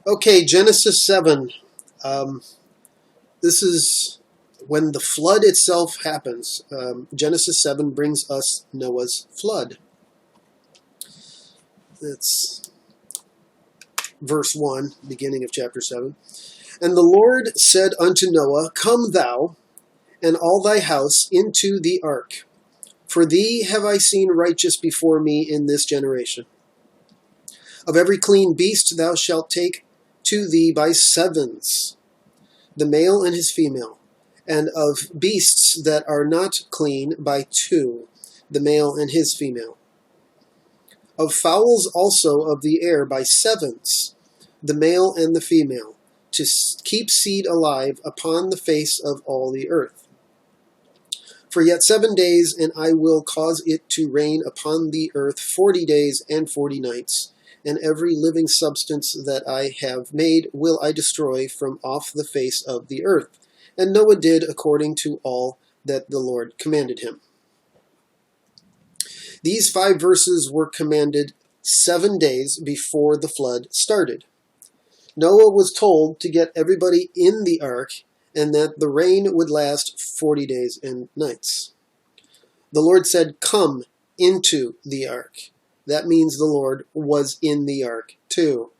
Okay, Genesis 7. Um, this is when the flood itself happens. Genesis 7 brings us Noah's flood. It's verse 1, beginning of chapter 7. And the Lord said unto Noah, Come thou and all thy house into the ark, for thee have I seen righteous before me in this generation. Of every clean beast thou shalt take to thee by sevens, the male and his female, and of beasts that are not clean by two, the male and his female. Of fowls also of the air by sevens, the male and the female, to keep seed alive upon the face of all the earth. For yet 7 days, and I will cause it to rain upon the earth 40 days and 40 nights, and every living substance that I have made will I destroy from off the face of the earth. And Noah did according to all that the Lord commanded him. These 5 verses were commanded 7 days before the flood started. Noah was told to get everybody in the ark and that the rain would last 40 days and nights. The Lord said, Come into the ark. That means the Lord was in the ark too.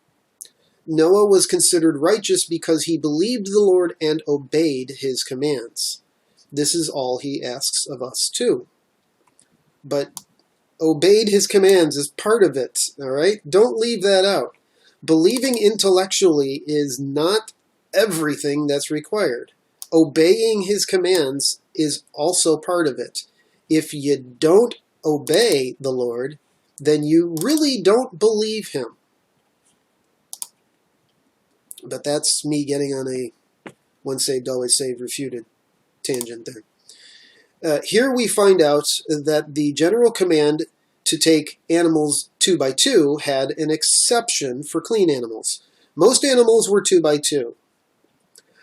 Noah was considered righteous because he believed the Lord and obeyed his commands. This is all he asks of us too. But obeyed his commands is part of it, all right? Don't leave that out. Believing intellectually is not everything that's required. Obeying his commands is also part of it. If you don't obey the Lord, then you really don't believe him. But that's me getting on a once saved, always saved, refuted tangent there. Here we find out that the general command to take animals 2 by 2 had an exception for clean animals. Most animals were 2 by 2.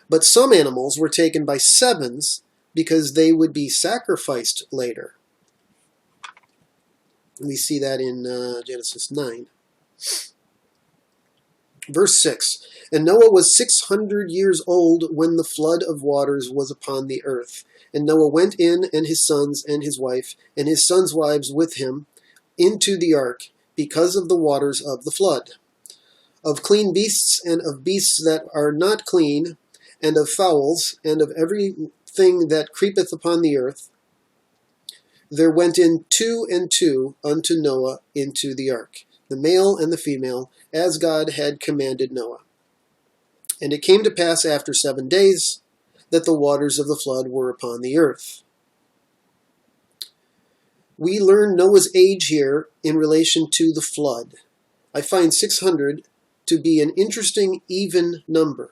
But some animals were taken by sevens because they would be sacrificed later. We see that in Genesis 9. Verse 6, And Noah was 600 years old when the flood of waters was upon the earth. And Noah went in, and his sons and his wife, and his sons' wives with him, into the ark, because of the waters of the flood. Of clean beasts, and of beasts that are not clean, and of fowls, and of everything that creepeth upon the earth, there went in 2 and 2 unto Noah into the ark, the male and the female, as God had commanded Noah. And it came to pass after 7 days that the waters of the flood were upon the earth. We learn Noah's age here in relation to the flood. I find 600 to be an interesting even number.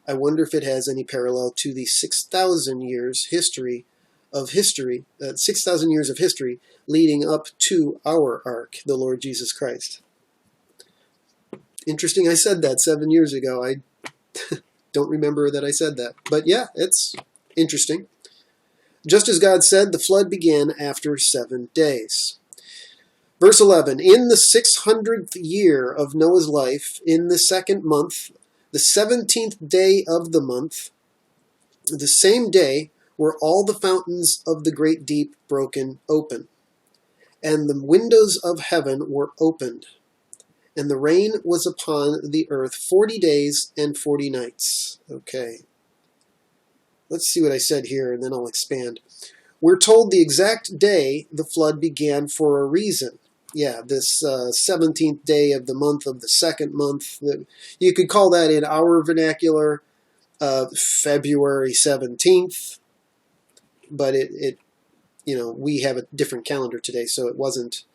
I wonder if it has any parallel to the 6,000 years of history leading up to our ark, the Lord Jesus Christ. Interesting I said that 7 years ago. I don't remember that I said that. But yeah, it's interesting. Just as God said, the flood began after 7 days. Verse 11, In the 600th year of Noah's life, in the 2nd month, the 17th day of the month, the same day were all the fountains of the great deep broken open, and the windows of heaven were opened, and the rain was upon the earth 40 days and 40 nights. Okay. Let's see what I said here, and then I'll expand. We're told the exact day the flood began for a reason. Yeah, this 17th day of the month of the 2nd month. You could call that in our vernacular February 17th, but we have a different calendar today, so it wasn't.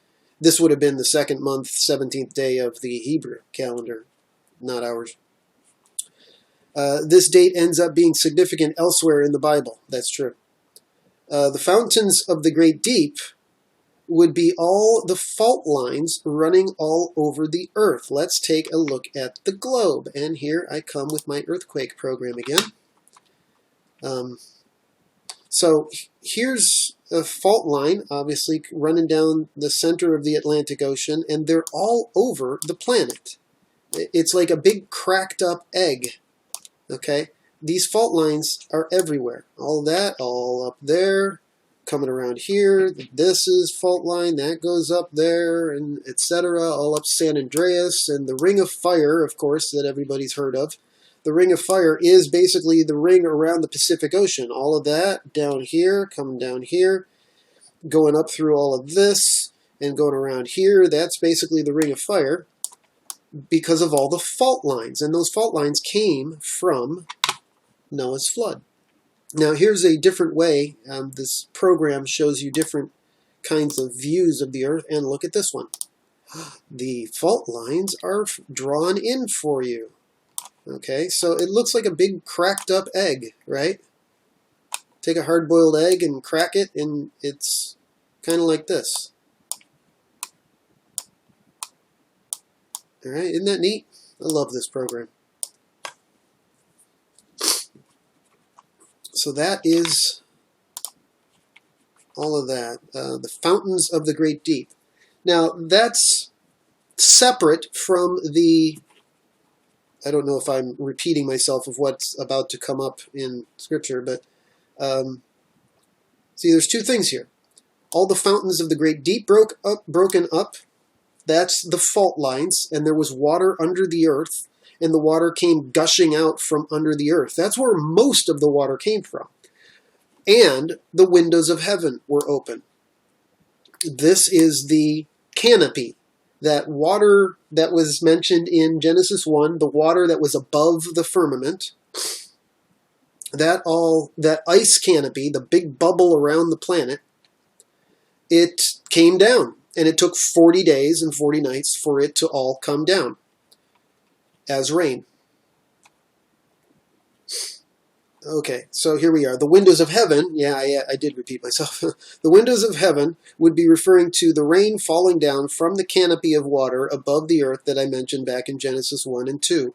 This would have been the 2nd month, 17th day of the Hebrew calendar, not ours. This date ends up being significant elsewhere in the Bible. That's true. The fountains of the great deep would be all the fault lines running all over the earth. Let's take a look at the globe. And here I come with my earthquake program again. So here's a fault line, obviously, running down the center of the Atlantic Ocean, and they're all over the planet. It's like a big cracked up egg. Okay? These fault lines are everywhere. All that, all up there, coming around here. This is fault line, that goes up there, and etc. All up San Andreas, and the Ring of Fire, of course, that everybody's heard of. The Ring of Fire is basically the ring around the Pacific Ocean. All of that down here, coming down here, going up through all of this, and going around here. That's basically the Ring of Fire because of all the fault lines. And those fault lines came from Noah's flood. Now here's a different way. This program shows you different kinds of views of the earth, and look at this one. The fault lines are drawn in for you. Okay, so it looks like a big cracked up egg, right? Take a hard-boiled egg and crack it, and it's kind of like this. All right, isn't that neat? I love this program. So that is all of that. The fountains of the great deep. Now, that's separate from the, I don't know if I'm repeating myself of what's about to come up in Scripture, but see, there's two things here. All the fountains of the great deep broken up. That's the fault lines, and there was water under the earth, and the water came gushing out from under the earth. That's where most of the water came from. And the windows of heaven were open. This is the canopy. That water that was mentioned in Genesis 1, the water that was above the firmament, that ice canopy, the big bubble around the planet, it came down. And it took 40 days and 40 nights for it to all come down as rain. Okay, so here we are. The windows of heaven, yeah, I did repeat myself. The windows of heaven would be referring to the rain falling down from the canopy of water above the earth that I mentioned back in Genesis 1 and 2.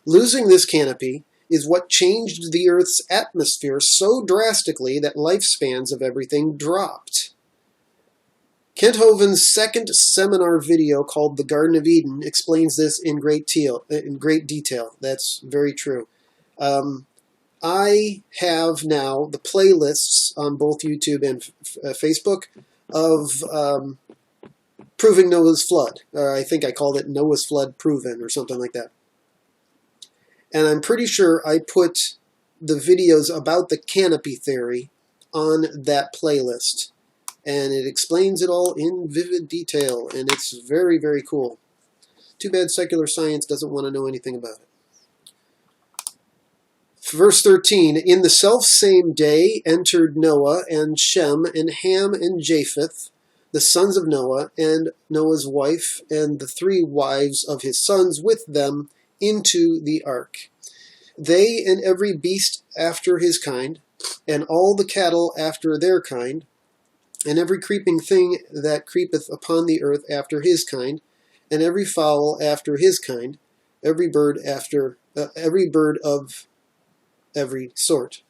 Losing this canopy is what changed the earth's atmosphere so drastically that lifespans of everything dropped. Kent Hovind's second seminar video called The Garden of Eden explains this in great detail. That's very true. I have now the playlists on both YouTube and Facebook of Proving Noah's Flood. I think I called it Noah's Flood Proven or something like that. And I'm pretty sure I put the videos about the canopy theory on that playlist. And it explains it all in vivid detail, and it's very, very cool. Too bad secular science doesn't want to know anything about it. Verse 13, in the selfsame day entered Noah and Shem and Ham and Japheth, the sons of Noah, and Noah's wife, and the 3 wives of his sons with them into the ark. They and every beast after his kind, and all the cattle after their kind, and every creeping thing that creepeth upon the earth after his kind, and every fowl after his kind, every bird of every sort.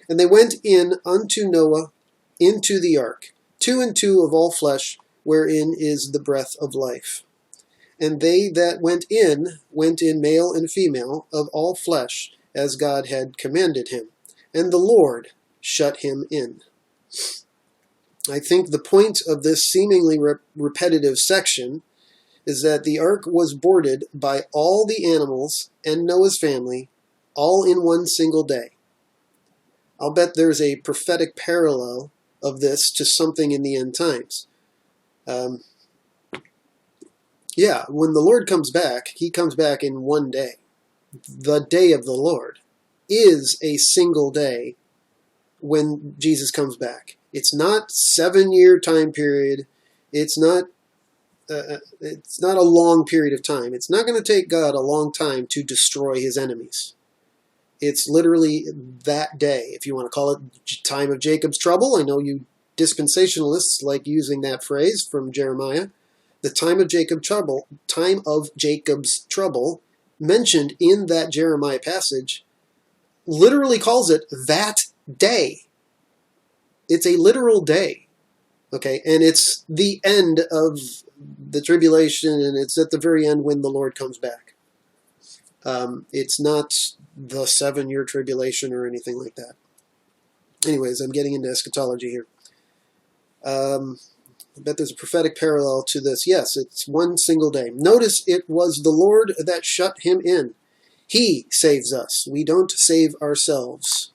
And they went in unto Noah into the ark, 2 and 2 of all flesh, wherein is the breath of life. And they that went in male and female, of all flesh, as God had commanded him. And the Lord shut him in. I think the point of this seemingly repetitive section is that the ark was boarded by all the animals and Noah's family, all in one single day. I'll bet there's a prophetic parallel of this to something in the end times. Yeah, when the Lord comes back, he comes back in one day. The day of the Lord is a single day when Jesus comes back. It's not 7-year time period. It's not a long period of time. It's not going to take God a long time to destroy his enemies. It's literally that day, if you want to call it time of Jacob's trouble. I know you dispensationalists like using that phrase from Jeremiah. The time of Jacob's trouble, mentioned in that Jeremiah passage, literally calls it that day. It's a literal day, okay? And it's the end of the tribulation, and it's at the very end when the Lord comes back. It's not the 7-year tribulation or anything like that. Anyways, I'm getting into eschatology here. I bet there's a prophetic parallel to this. Yes, it's one single day. Notice it was the Lord that shut him in. He saves us. We don't save ourselves.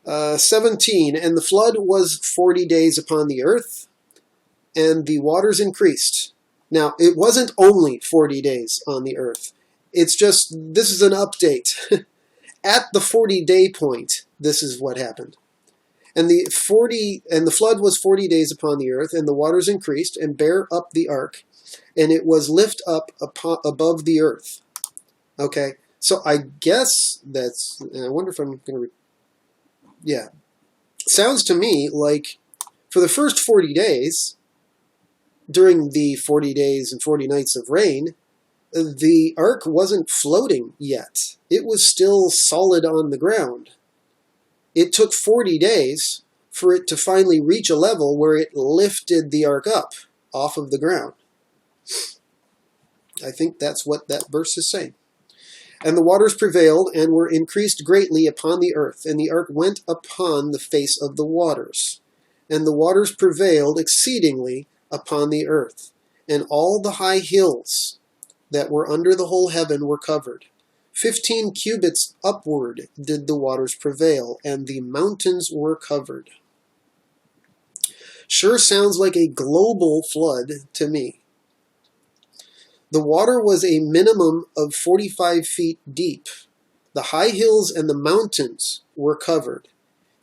17, and the flood was 40 days upon the earth, and the waters increased. Now, it wasn't only 40 days on the earth. It's just, this is an update. At the 40-day point, this is what happened. And the flood was 40 days upon the earth, and the waters increased, and bare up the ark, and it was lift up above the earth. Okay, so I guess that's, I wonder if I'm going to, yeah. Sounds to me like for the first 40 days, during the 40 days and 40 nights of rain, the ark wasn't floating yet. It was still solid on the ground. It took 40 days for it to finally reach a level where it lifted the ark up off of the ground. I think that's what that verse is saying. And the waters prevailed and were increased greatly upon the earth, and the ark went upon the face of the waters. And the waters prevailed exceedingly upon the earth, and all the high hills that were under the whole heaven were covered. 15 cubits upward did the waters prevail, and the mountains were covered. Sure sounds like a global flood to me. The water was a minimum of 45 feet deep. The high hills and the mountains were covered.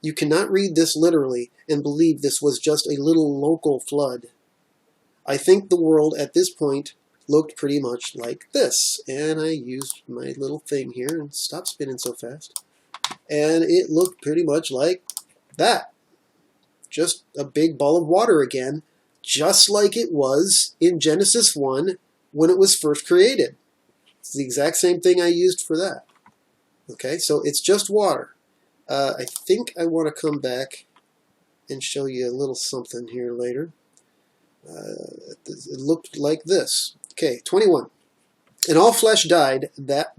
You cannot read this literally and believe this was just a little local flood. I think the world at this point looked pretty much like this. And I used my little thing here and stop spinning so fast. And it looked pretty much like that. Just a big ball of water again, just like it was in Genesis 1 when it was first created. It's the exact same thing I used for that. Okay, so it's just water. I think I want to come back and show you a little something here later. It looked like this. Okay, 21. And all flesh died that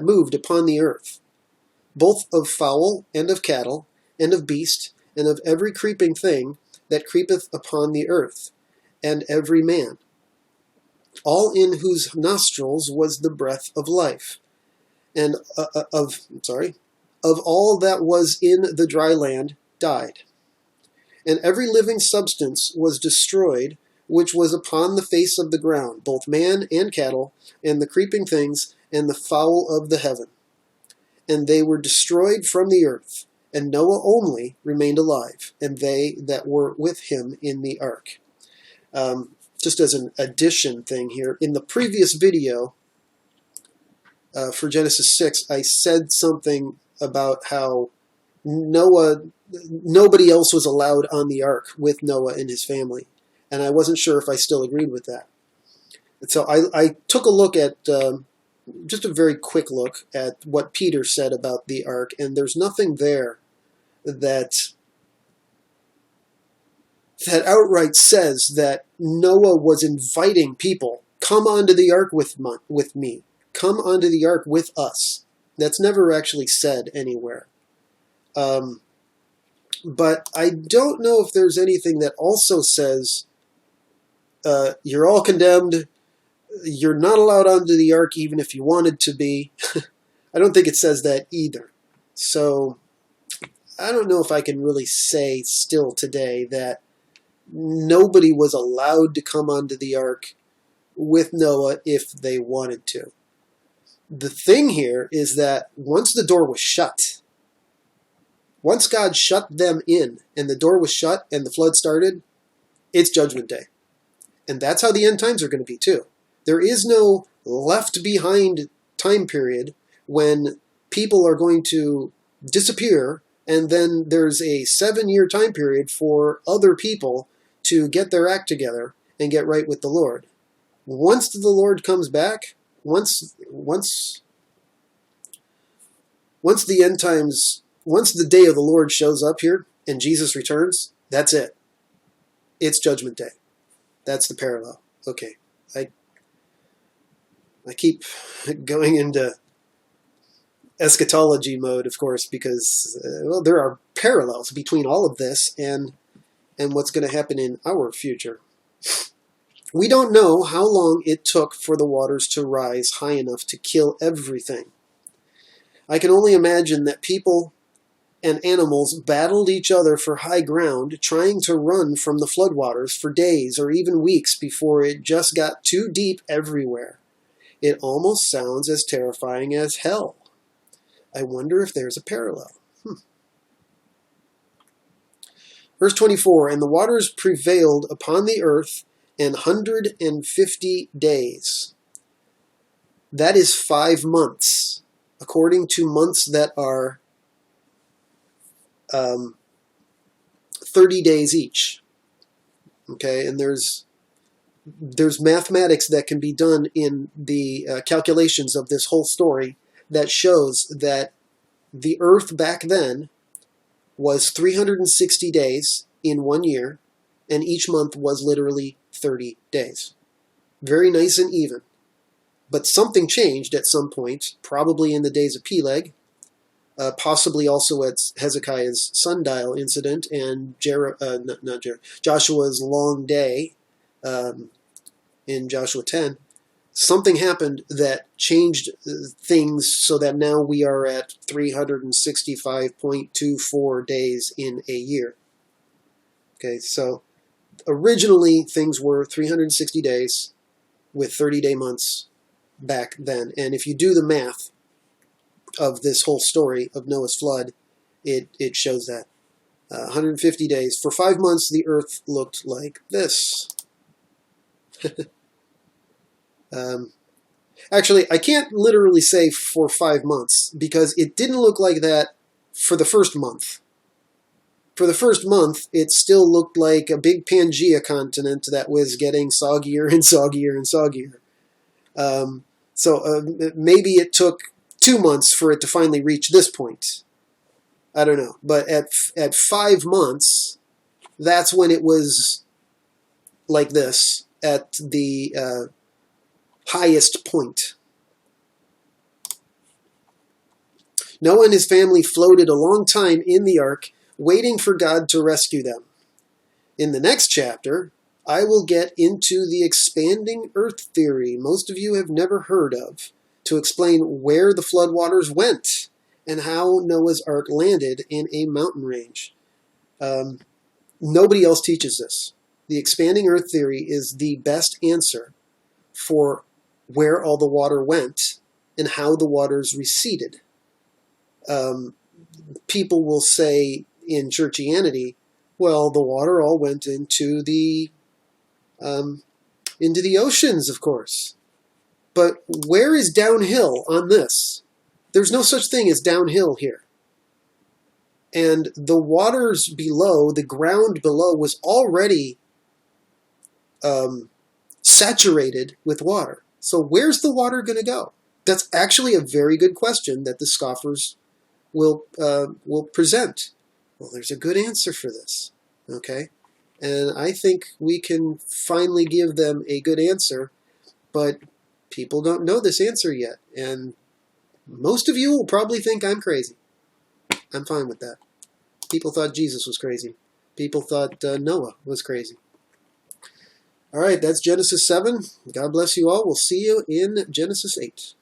moved upon the earth, both of fowl and of cattle, and of beast, and of every creeping thing that creepeth upon the earth, and every man, all in whose nostrils was the breath of life, and of all that was in the dry land died. And every living substance was destroyed, which was upon the face of the ground, both man and cattle, and the creeping things, and the fowl of the heaven. And they were destroyed from the earth, and Noah only remained alive, and they that were with him in the ark. Just as an addition thing here, in the previous video for Genesis 6, I said something about how nobody else was allowed on the ark with Noah and his family. And I wasn't sure if I still agreed with that. And so I took a look at, just a very quick look at what Peter said about the ark, and there's nothing there that outright says that Noah was inviting people, come onto the ark with me, come onto the ark with us. That's never actually said anywhere. But I don't know if there's anything that also says you're all condemned, you're not allowed onto the ark even if you wanted to be. I don't think it says that either. So I don't know if I can really say still today that nobody was allowed to come onto the ark with Noah if they wanted to. The thing here is that once the door was shut, once God shut them in and the door was shut and the flood started, it's Judgment Day. And that's how the end times are going to be too. There is no left behind time period when people are going to disappear and then there's a 7-year time period for other people to get their act together and get right with the Lord. Once the Lord comes back, once the end times, once the day of the Lord shows up here and Jesus returns, that's it. It's Judgment Day. That's the parallel. Okay. I keep going into eschatology mode, of course, because well, there are parallels between all of this and what's going to happen in our future. We don't know how long it took for the waters to rise high enough to kill everything. I can only imagine that people and animals battled each other for high ground, trying to run from the floodwaters for days or even weeks before it just got too deep everywhere. It almost sounds as terrifying as hell. I wonder if there's a parallel. Verse 24, and the waters prevailed upon the earth 150 days. That is 5 months, according to months that are 30 days each. Okay, and there's mathematics that can be done in the calculations of this whole story that shows that the earth back then was 360 days in 1 year, and each month was literally 30 days. Very nice and even. But something changed at some point, probably in the days of Peleg, possibly also at Hezekiah's sundial incident and Joshua's long day in Joshua 10. Something happened that changed things so that now we are at 365.24 days in a year. Okay, so originally things were 360 days with 30-day months back then. And if you do the math of this whole story of Noah's flood, it shows that. 150 days. For 5 months, the earth looked like this. Actually, I can't literally say for 5 months, because it didn't look like that for the first month. For the first month, it still looked like a big Pangea continent that was getting soggier and soggier and soggier. So maybe it took 2 months for it to finally reach this point. I don't know. But at 5 months, that's when it was like this at the highest point. Noah and his family floated a long time in the ark, waiting for God to rescue them. In the next chapter, I will get into the expanding earth theory most of you have never heard of, to explain where the floodwaters went and how Noah's ark landed in a mountain range. Nobody else teaches this. The expanding earth theory is the best answer for where all the water went and how the waters receded. People will say in churchianity, well, the water all went into the oceans, of course. But where is downhill on this? There's no such thing as downhill here. And the waters below, the ground below, was already saturated with water. So where's the water going to go? That's actually a very good question that the scoffers will present. Well, there's a good answer for this, okay? And I think we can finally give them a good answer, but people don't know this answer yet. And most of you will probably think I'm crazy. I'm fine with that. People thought Jesus was crazy. People thought Noah was crazy. All right, that's Genesis 7. God bless you all. We'll see you in Genesis 8.